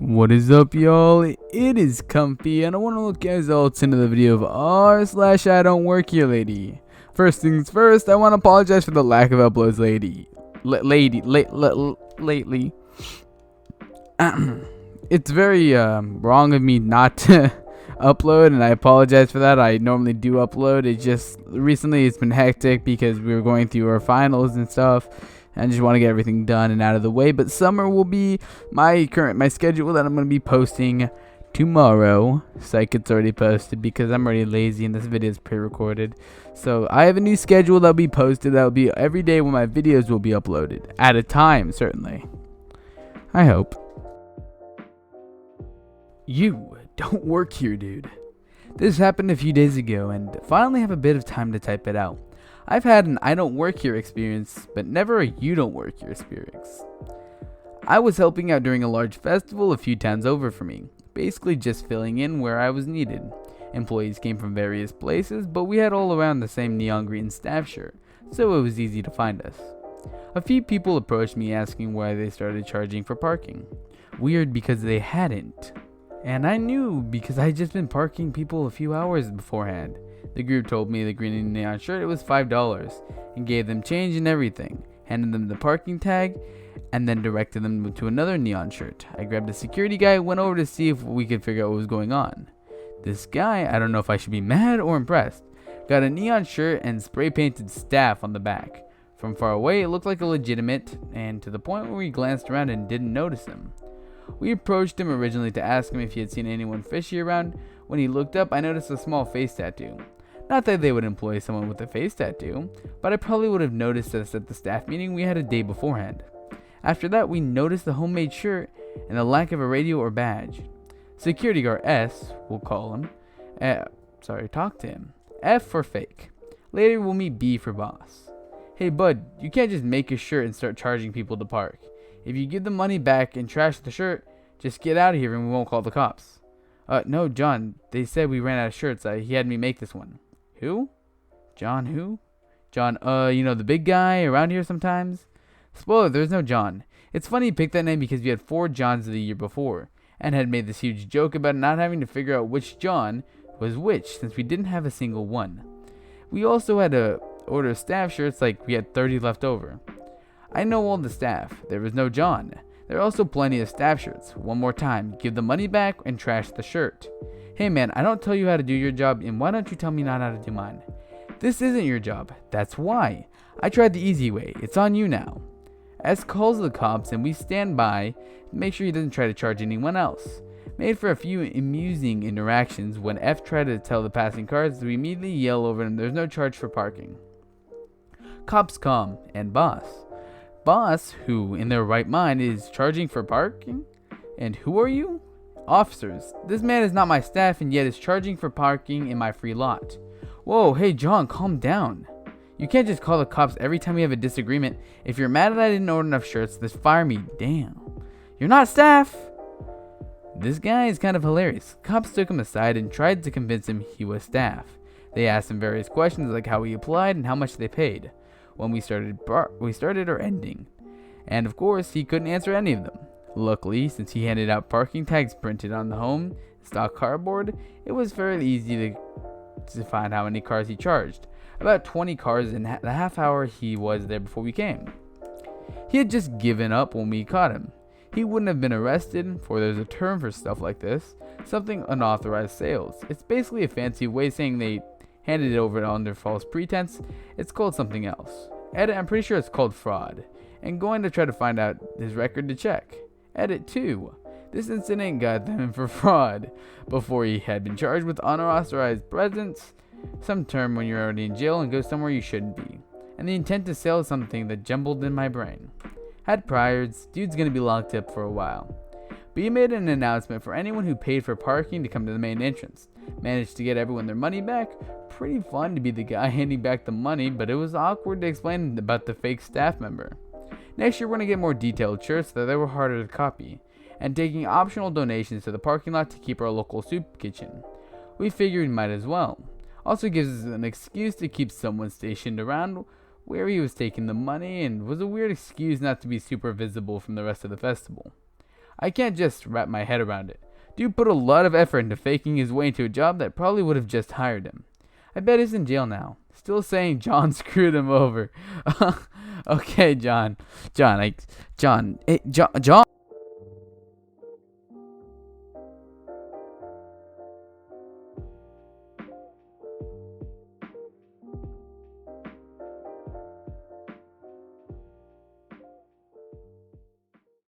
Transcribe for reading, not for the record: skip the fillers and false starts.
What is up, y'all? It is Comfy, and I want to look guys all into the video of r/idontworkherelady. First things first, I want to apologize for the lack of uploads lately. It's very wrong of me not to upload, and I apologize for that. I normally do upload. It just recently it's been hectic because we were going through our finals and stuff. I just want to get everything done and out of the way. But summer will be my schedule that I'm going to be posting tomorrow. Psych, it's already posted because I'm already lazy and this video is pre-recorded. So I have a new schedule that'll be posted. That'll be every day when my videos will be uploaded. At a time, certainly. I hope. You don't work here, dude. This happened a few days ago and finally have a bit of time to type it out. I've had an I don't work here experience, but never a you don't work here experience. I was helping out during a large festival a few towns over for me, basically just filling in where I was needed. Employees came from various places, but we had all around the same neon green staff shirt, so it was easy to find us. A few people approached me asking why they started charging for parking. Weird because they hadn't. And I knew because I had just been parking people a few hours beforehand. The group told me the green and neon shirt it was $5 and gave them change and everything, handed them the parking tag, and then directed them to another neon shirt. I grabbed a security guy, went over to see if we could figure out what was going on. This guy, I don't know if I should be mad or impressed, got a neon shirt and spray painted staff on the back. From far away it looked like a legitimate, and to the point where we glanced around and didn't notice him. We approached him originally to ask him if he had seen anyone fishy around. When he looked up, I noticed a small face tattoo. Not that they would employ someone with a face tattoo, but I probably would have noticed this at the staff meeting we had a day beforehand. After that, we noticed the homemade shirt and the lack of a radio or badge. Security guard S, we'll call him, talk to him. F for fake. Later we'll meet B for boss. Hey bud, you can't just make a shirt and start charging people to park. If you give the money back and trash the shirt, just get out of here and we won't call the cops. No, John, they said we ran out of shirts. He had me make this one. Who? John who? John, you know, the big guy around here sometimes? Spoiler, there's no John. It's funny you picked that name because we had 4 Johns the year before, and had made this huge joke about not having to figure out which John was which, since we didn't have a single one. We also had to order staff shirts like we had 30 left over. I know all the staff. There was no John. There are also plenty of staff shirts. One more time, give the money back and trash the shirt. Hey man, I don't tell you how to do your job, and why don't you tell me not how to do mine? This isn't your job. That's why. I tried the easy way. It's on you now. S calls the cops and we stand by to make sure he doesn't try to charge anyone else. Made for a few amusing interactions. When F tried to tell the passing cars, we immediately yell over him there's no charge for parking. Cops come, and boss. Boss, who in their right mind is charging for parking? And who are you? Officers, this man is not my staff and yet is charging for parking in my free lot. Whoa, hey John, calm down. You can't just call the cops every time we have a disagreement. If you're mad that I didn't order enough shirts, just fire me. Damn. You're not staff. This guy is kind of hilarious. Cops took him aside and tried to convince him he was staff. They asked him various questions like how he applied and how much they paid, when we started or ending. And of course, he couldn't answer any of them. Luckily, since he handed out parking tags printed on the home stock cardboard, it was fairly easy to find how many cars he charged. About 20 cars in the half hour he was there before we came. He had just given up when we caught him. He wouldn't have been arrested, for there's a term for stuff like this, something unauthorized sales. It's basically a fancy way saying they handed it over under false pretense. It's called something else. Edit, I'm pretty sure it's called fraud. And going to try to find out his record to check. Edit 2. This incident got them in for fraud before he had been charged with unauthorized presence, some term when you're already in jail and go somewhere you shouldn't be. And the intent to sell something that jumbled in my brain. Had priors, dude's gonna be locked up for a while. But he made an announcement for anyone who paid for parking to come to the main entrance. Managed to get everyone their money back. Pretty fun to be the guy handing back the money, but it was awkward to explain about the fake staff member. Next year we're going to get more detailed shirts that they were harder to copy, and taking optional donations to the parking lot to keep our local soup kitchen. We figured we might as well. Also gives us an excuse to keep someone stationed around where he was taking the money, and was a weird excuse not to be super visible from the rest of the festival. I can't just wrap my head around it. Dude put a lot of effort into faking his way into a job that probably would have just hired him. I bet he's in jail now. Still saying John screwed him over. Okay, John. John. John.